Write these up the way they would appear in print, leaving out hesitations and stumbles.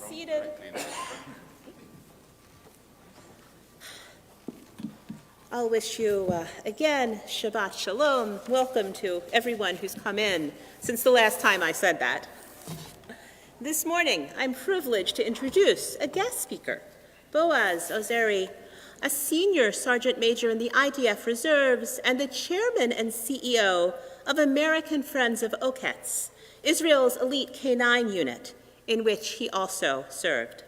seated. I'll wish you again Shabbat Shalom. Welcome to everyone who's come in since the last time I said that. This morning, I'm privileged to introduce a guest speaker, Boaz Ozery, a senior sergeant major in the IDF Reserves and the chairman and CEO of American Friends of Oketz, Israel's elite K-9 unit, in which he also served.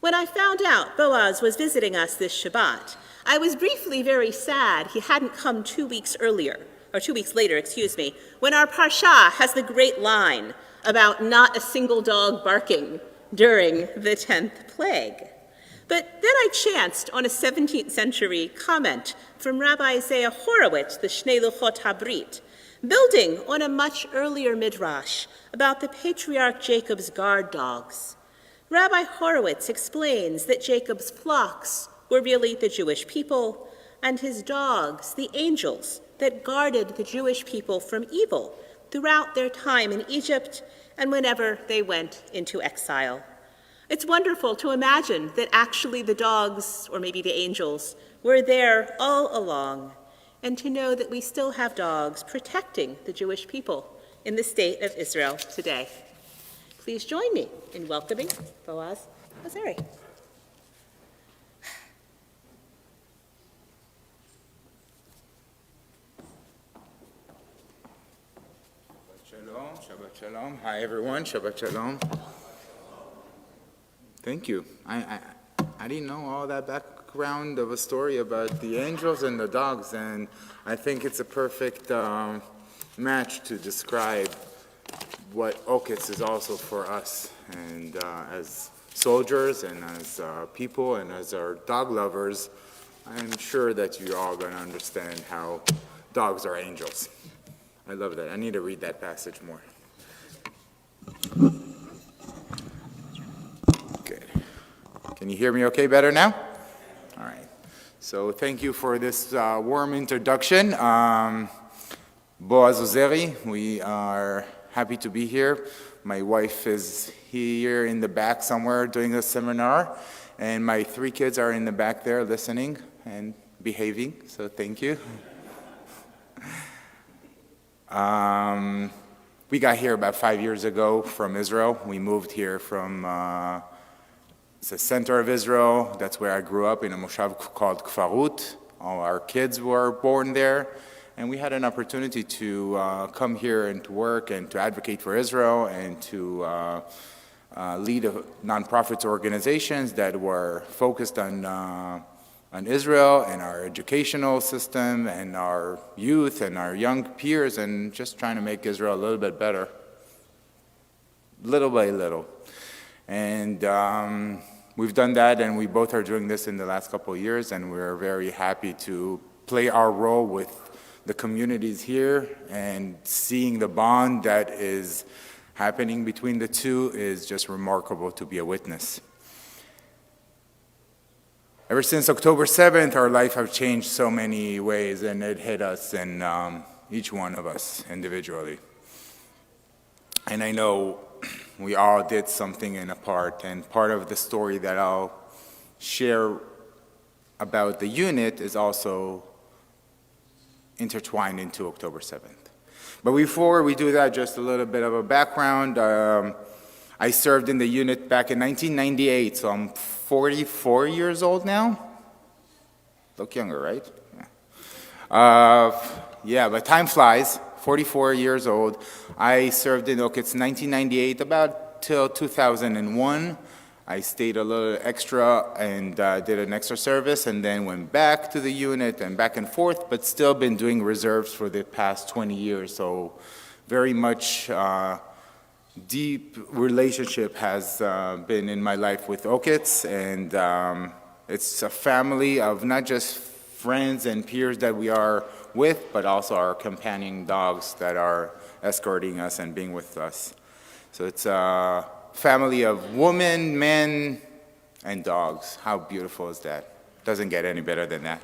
When I found out Boaz was visiting us this Shabbat, I was briefly very sad he hadn't come 2 weeks later, when our Parsha has the great line about not a single dog barking during the 10th plague. But then I chanced on a 17th century comment from Rabbi Isaiah Horowitz, the Shnei Luchot HaBrit, building on a much earlier midrash about the patriarch Jacob's guard dogs. Rabbi Horowitz explains that Jacob's flocks were really the Jewish people, and his dogs, the angels, that guarded the Jewish people from evil throughout their time in Egypt and whenever they went into exile. It's wonderful to imagine that actually the dogs, or maybe the angels, were there all along, and to know that we still have dogs protecting the Jewish people in the state of Israel today. Please join me in welcoming Boaz Ozery. Shabbat Shalom. Hi everyone, Shabbat Shalom. Thank you. I didn't know all that background of a story about the angels and the dogs, and I think it's a perfect match to describe what Oketz is also for us, and as soldiers and as people and as our dog lovers, I'm sure that you're all going to understand how dogs are angels. I love that. I need to read that passage more. Good. Can you hear me okay better now? All right. So thank you for this warm introduction. Boaz Ozery, we are happy to be here. My wife is here in the back somewhere doing a seminar, and my 3 kids are in the back there listening and behaving, so thank you. We got here about 5 years ago from Israel. We moved here from the center of Israel. That's where I grew up, in a moshav called Kfarut. All our kids were born there. And we had an opportunity to come here and to work and to advocate for Israel and to lead nonprofit organizations that were focused on Israel and our educational system and our youth and our young peers, and just trying to make Israel a little bit better, little by little. And we've done that, and we both are doing this in the last couple of years, and we're very happy to play our role with the communities here, and seeing the bond that is happening between the two is just remarkable to be a witness. Ever since October 7th, our life have changed so many ways, and it hit us, and each one of us individually. And I know we all did something in a part, and part of the story that I'll share about the unit is also intertwined into October 7th. But before we do that, just a little bit of a background. I served in the unit back in 1998, so I'm 44 years old now. Look younger, right? Yeah, but time flies. 44 years old. I served in Oketz 1998 about till 2001. I stayed a little extra and did an extra service, and then went back to the unit and back and forth, but still been doing reserves for the past 20 years. So very much deep relationship has been in my life with Oketz, and it's a family of not just friends and peers that we are with, but also our companion dogs that are escorting us and being with us. So it's a family of women, men, and dogs. How beautiful is that? Doesn't get any better than that.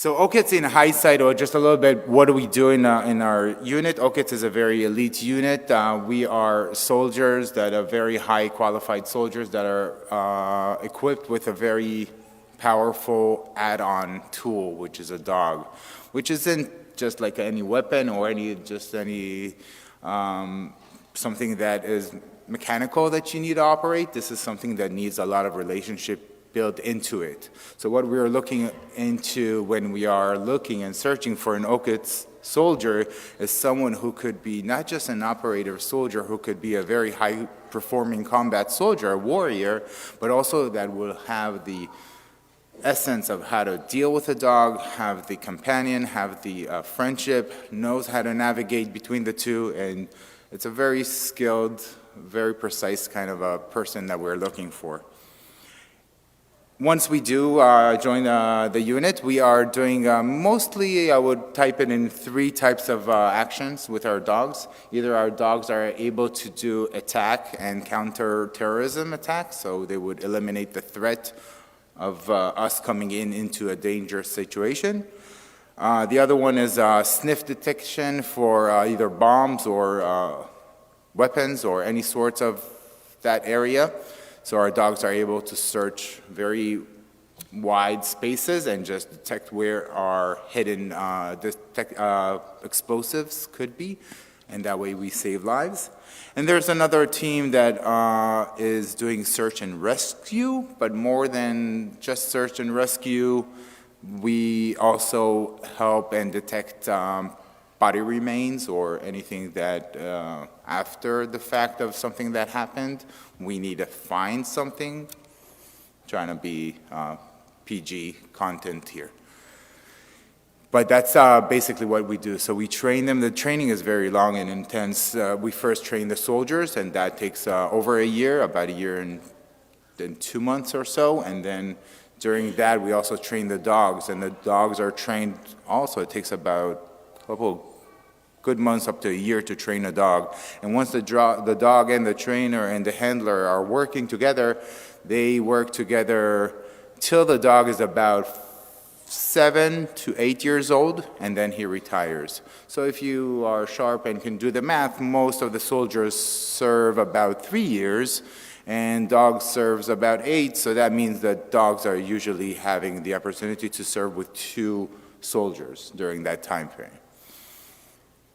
So Okits in hindsight, or just a little bit, what do we do in our unit? Okits is a very elite unit. We are soldiers that are very high qualified soldiers that are equipped with a very powerful add-on tool, which is a dog, which isn't just like any weapon or any something that is mechanical that you need to operate. This is something that needs a lot of relationship built into it. So what we are looking into when we are looking and searching for an Okits soldier is someone who could be not just an operator soldier, who could be a very high performing combat soldier, a warrior, but also that will have the essence of how to deal with a dog, have the companion, have the friendship, knows how to navigate between the two, and it's a very skilled, very precise kind of a person that we're looking for. Once we do join the unit, we are doing mostly, I would type it in 3 types of actions with our dogs. Either our dogs are able to do attack and counter-terrorism attacks, so they would eliminate the threat of us coming into a dangerous situation. The other one is sniff detection for either bombs or weapons or any sorts of that area. So our dogs are able to search very wide spaces and just detect where our hidden explosives could be, and that way we save lives. And there's another team that is doing search and rescue, but more than just search and rescue, we also help and detect body remains or anything that after the fact of something that happened, we need to find something. Trying to be PG content here. But that's basically what we do. So we train them. The training is very long and intense. We first train the soldiers, and that takes over a year, about a year and 2 months or so. And then during that, we also train the dogs, and the dogs are trained also. It takes about a couple good months, up to a year, to train a dog. And once the dog and the trainer and the handler are working together, they work together till the dog is about 7 to 8 years old, and then he retires. So if you are sharp and can do the math, most of the soldiers serve about 3 years, and dogs serves about 8, so that means that dogs are usually having the opportunity to serve with 2 soldiers during that time frame,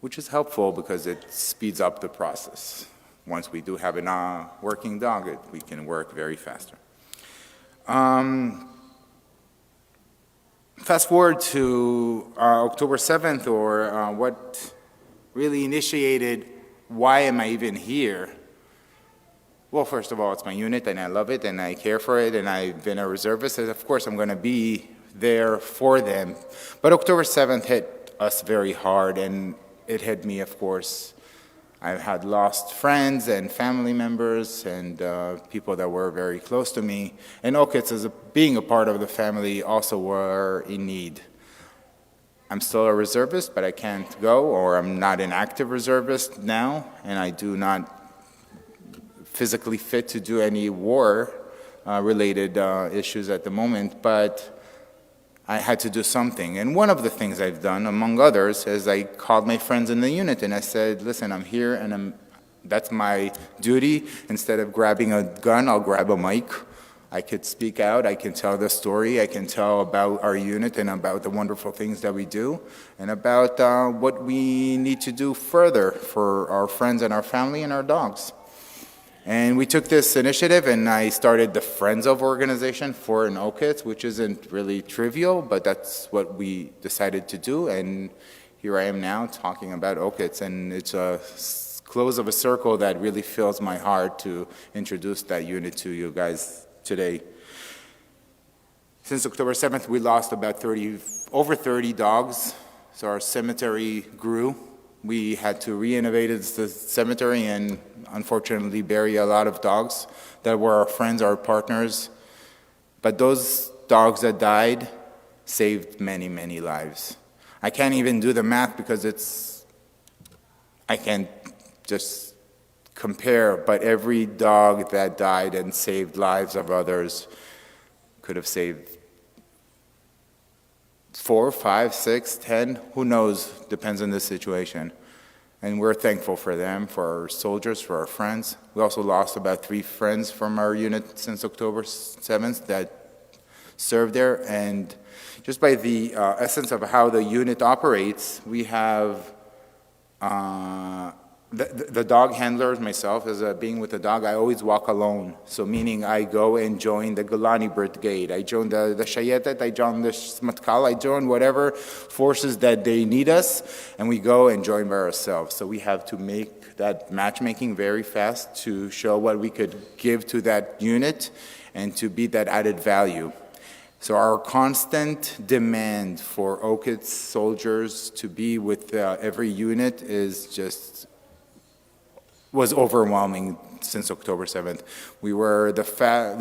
which is helpful because it speeds up the process. Once we do have a working dog, we can work very faster. Fast forward to October 7th, or what really initiated why am I even here? Well, first of all, it's my unit, and I love it, and I care for it, and I've been a reservist, and of course I'm going to be there for them. But October 7th hit us very hard, and it hit me, of course. I had lost friends and family members and people that were very close to me. And Okits, as being a part of the family, also were in need. I'm still a reservist, but I can't go, or I'm not an active reservist now, and I do not physically fit to do any war-related issues at the moment, but I had to do something. And one of the things I've done, among others, is I called my friends in the unit and I said, listen, I'm here and that's my duty. Instead of grabbing a gun, I'll grab a mic. I could speak out, I can tell the story, I can tell about our unit and about the wonderful things that we do, and about what we need to do further for our friends and our family and our dogs. And we took this initiative, and I started the Friends of organization for an Okits, which isn't really trivial, but that's what we decided to do. And here I am now talking about Okits, and it's a close of a circle that really fills my heart to introduce that unit to you guys today. Since October 7th, we lost about over 30 dogs, so our cemetery grew. We had to renovate the cemetery and unfortunately bury a lot of dogs that were our friends, our partners. But those dogs that died saved many, many lives. I can't even do the math because I can't just compare, but every dog that died and saved lives of others could have saved 4, 5, 6, 10, who knows, depends on the situation. And we're thankful for them, for our soldiers, for our friends. We also lost about 3 friends from our unit since October 7th that served there. And just by the essence of how the unit operates, we have the dog handlers, myself, as being with the dog, I always walk alone. So meaning I go and join the Golani Brigade, I join the Shayetet, I join the Smatkal, I join whatever forces that they need us, and we go and join by ourselves. So we have to make that matchmaking very fast to show what we could give to that unit and to be that added value. So our constant demand for OKIT soldiers to be with every unit was overwhelming since October 7th. We were the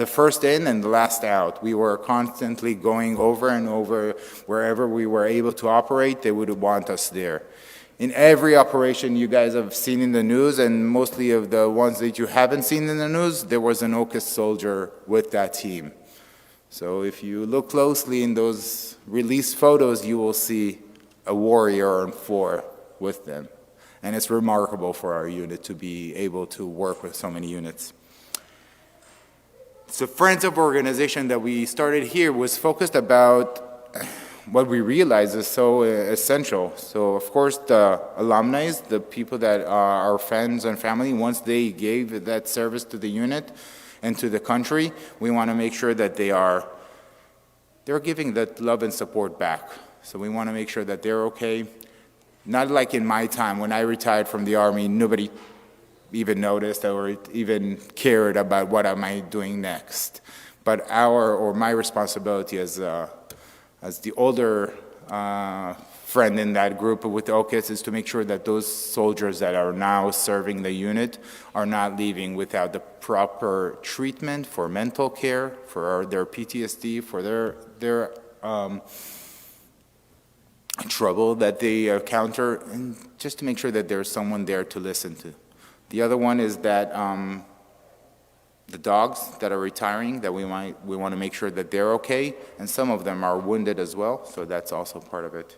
first in and the last out. We were constantly going over and over. Wherever we were able to operate, they would want us there. In every operation you guys have seen in the news, and mostly of the ones that you haven't seen in the news, there was an OKIT soldier with that team. So if you look closely in those release photos, you will see a warrior on 4 with them. And it's remarkable for our unit to be able to work with so many units. So Friends of Organization that we started here was focused about what we realize is so essential. So of course the alumni, the people that are our friends and family, once they gave that service to the unit and to the country, we want to make sure that they're giving that love and support back. So we want to make sure that they're okay. Not like in my time when I retired from the Army, nobody even noticed or even cared about what am I doing next. But my responsibility as the older friend in that group with the OKITs is to make sure that those soldiers that are now serving the unit are not leaving without the proper treatment for mental care, for their PTSD, for their trouble that they encounter, and just to make sure that there's someone there to listen to. The other one is that the dogs that are retiring, that we want to make sure that they're okay, and some of them are wounded as well, so that's also part of it.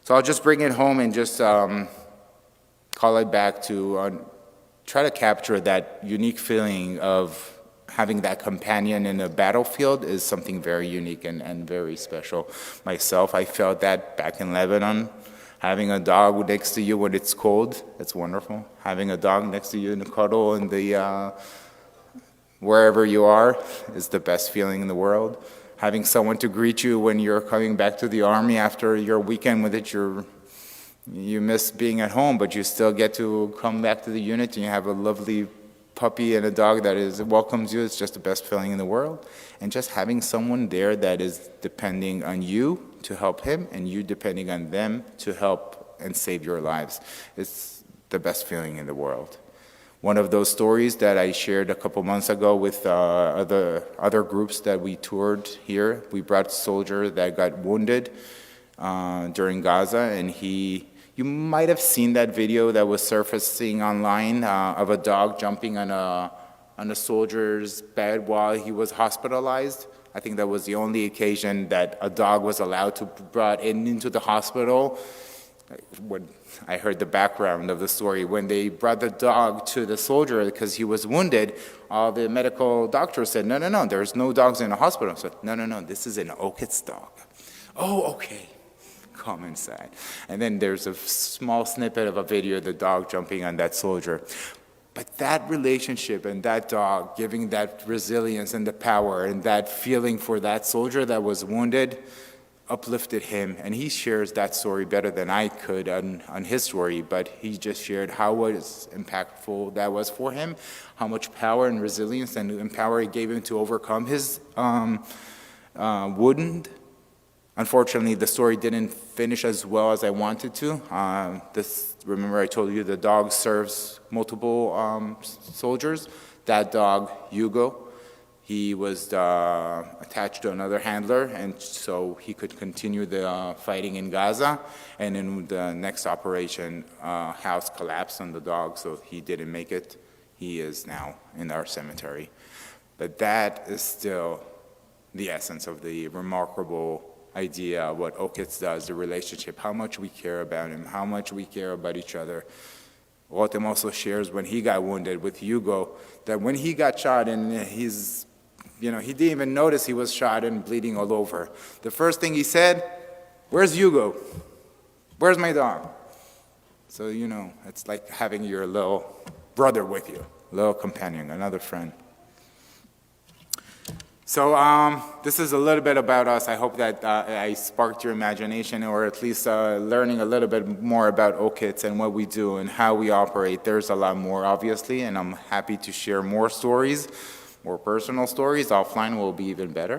So I'll just bring it home and just call it back to try to capture that unique feeling of having that companion in a battlefield is something very unique and very special. Myself, I felt that back in Lebanon. Having a dog next to you when it's cold, it's wonderful. Having a dog next to you in a cuddle in the wherever you are is the best feeling in the world. Having someone to greet you when you're coming back to the Army after your weekend with it, you miss being at home, but you still get to come back to the unit and you have a lovely puppy and a dog that welcomes you. It's just the best feeling in the world. And just having someone there that is depending on you to help him and you depending on them to help and save your lives. It's the best feeling in the world. One of those stories that I shared a couple months ago with other groups that we toured here, we brought a soldier that got wounded during Gaza, and you might have seen that video that was surfacing online of a dog jumping on a soldier's bed while he was hospitalized. I think that was the only occasion that a dog was allowed to be brought into the hospital. When I heard the background of the story, when they brought the dog to the soldier because he was wounded, all the medical doctors said, no, there's no dogs in the hospital. I said, no, this is an OKIT's dog. Oh, okay. Come inside. And then there's a small snippet of a video of the dog jumping on that soldier. But that relationship and that dog giving that resilience and the power and that feeling for that soldier that was wounded uplifted him. And he shares that story better than I could on his story, but he just shared how impactful that was for him, how much power and resilience and power it gave him to overcome his wound. Unfortunately, the story didn't finish as well as I wanted to. Remember I told you the dog serves multiple soldiers. That dog, Hugo, he was attached to another handler, and so he could continue the fighting in Gaza. And in the next operation, house collapsed on the dog, so he didn't make it. He is now in our cemetery. But that is still the essence of the remarkable idea of what Okitz does, the relationship, how much we care about him, how much we care about each other. Rotem also shares when he got wounded with Hugo, that when he got shot and he didn't even notice he was shot and bleeding all over. The first thing he said, "Where's Hugo? Where's my dog?" So, it's like having your little brother with you, little companion, another friend. So this is a little bit about us. I hope that I sparked your imagination, or at least learning a little bit more about Okitz and what we do and how we operate. There's a lot more, obviously, and I'm happy to share more stories, more personal stories. Offline will be even better.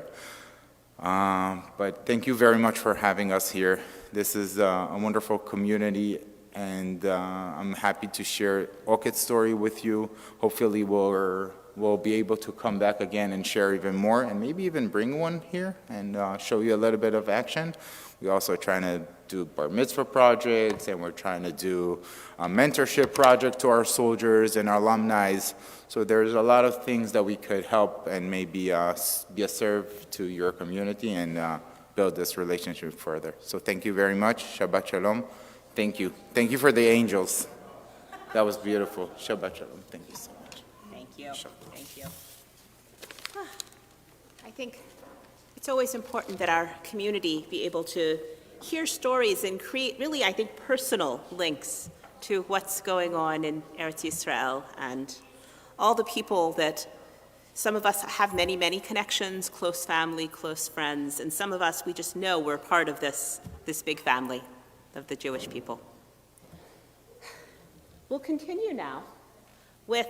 But thank you very much for having us here. This is a wonderful community, and I'm happy to share Okit's story with you. Hopefully we'll be able to come back again and share even more, and maybe even bring one here and show you a little bit of action. We're also trying to do bar mitzvah projects, and we're trying to do a mentorship project to our soldiers and our alumni. So there's a lot of things that we could help and maybe be a serve to your community and build this relationship further. So thank you very much. Shabbat Shalom. Thank you. Thank you for the angels. That was beautiful. Shabbat Shalom. Thank you so much. Thank you. Thank you. I think it's always important that our community be able to hear stories and create really, I think, personal links to what's going on in Eretz Yisrael and all the people that some of us have many, many connections, close family, close friends, and some of us, we just know we're part of this big family of the Jewish people. We'll continue now with